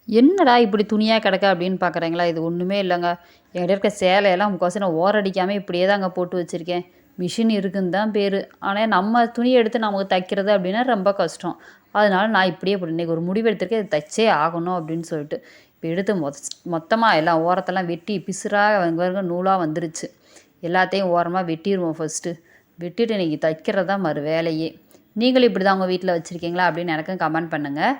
என்னடா இப்படி துணியாக கிடக்க அப்படின்னு பார்க்குறீங்களா? இது ஒன்றுமே இல்லைங்க. என்கிட்ட இருக்க சேலையெல்லாம் முக்கால்வாசி நான் ஓரடிக்காமல் இப்படியே தாங்க போட்டு வச்சுருக்கேன். மிஷின் இருக்குன்னு தான் பேர். ஆனால் நம்ம துணியை எடுத்து நமக்கு தைக்கிறது அப்படின்னா ரொம்ப கஷ்டம். அதனால நான் இப்படியே போட்டு இன்றைக்கி ஒரு முடிவு எடுத்திருக்கேன். இது தைச்சே ஆகணும் அப்படின்னு சொல்லிட்டு. இப்போ எடுத்து மொத்தமாக எல்லாம் ஓரத்தெல்லாம் வெட்டி பிசுறாக வருங்க நூலாக வந்துருச்சு. எல்லாத்தையும் ஓரமாக வெட்டிடுவோம் ஃபஸ்ட்டு. வெட்டிட்டு இன்றைக்கி தைக்கிறது தான் மறு வேலையே. நீங்களும் இப்படி தான் உங்கள் வீட்டில் வச்சுருக்கீங்களா அப்படின்னு எனக்கும் கமெண்ட் பண்ணுங்கள்.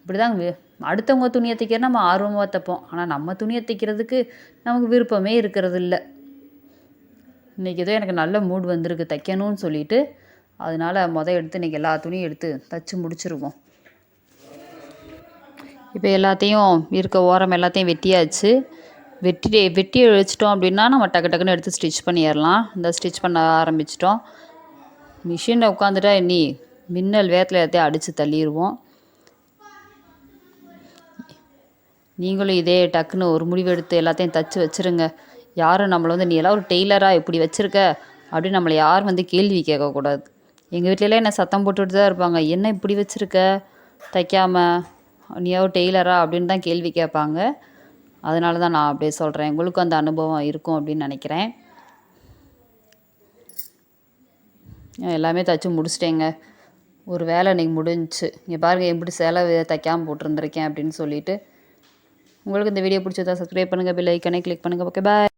இப்படி தாங்க அடுத்தவங்க துணியை தைக்கிற நம்ம ஆர்வமாக தைப்போம். ஆனால் நம்ம துணியை தைக்கிறதுக்கு நமக்கு விருப்பமே இருக்கிறது இல்லை. இன்றைக்கி ஏதோ எனக்கு நல்ல மூட் வந்திருக்கு தைக்கணும்னு சொல்லிட்டு, அதனால் எடுத்து இன்றைக்கி எல்லா துணியும் எடுத்து தைச்சி முடிச்சிருவோம். இப்போ எல்லாத்தையும் இருக்க ஓரம் எல்லாத்தையும் வெட்டியாச்சு. வெட்டி வச்சிட்டோம் அப்படின்னா நம்ம டக்கு டக்குன்னு எடுத்து ஸ்டிச் பண்ணிடலாம். இந்த ஸ்டிச் பண்ண ஆரம்பிச்சிட்டோம். மிஷினில் உட்காந்துட்டா இனி மின்னல் வேகத்தில் எல்லாத்தையும் அடித்து தள்ளிடுவோம். நீங்களும் இதே டக்குன்னு ஒரு முடிவு எடுத்து எல்லாத்தையும் தைச்சி வச்சுருங்க. யாரும் நம்மளை நீ எல்லாம் ஒரு டெய்லராக இப்படி வச்சுருக்க அப்படின்னு நம்மளை யாரும் கேள்வி கேட்கக்கூடாது. எங்கள் வீட்டிலலாம் என்ன சத்தம் போட்டுட்டு தான் இருப்பாங்க. என்ன இப்படி வச்சுருக்க தைக்காம, நீ ஒரு டெய்லரா அப்படின்னு தான் கேள்வி கேட்பாங்க. அதனால தான் நான் அப்படியே சொல்கிறேன். உங்களுக்கும் அந்த அனுபவம் இருக்கும் அப்படின்னு நினைக்கிறேன். எல்லாமே தைச்சி முடிச்சிட்டேங்க. ஒரு வேலை இன்றைக்கி முடிஞ்சிச்சு. இங்கே பாருங்கள் எப்படி சேலை தைக்காமல் போட்டிருந்துருக்கேன் அப்படின்னு சொல்லிட்டு. உங்களுக்கு இந்த வீடியோ பிடிச்சதா சப்ஸ்கிரைப் பண்ணுங்கள், பெல் ஐக்கனை கிளிக் பண்ணுங்கள். ஓகே, பாய்.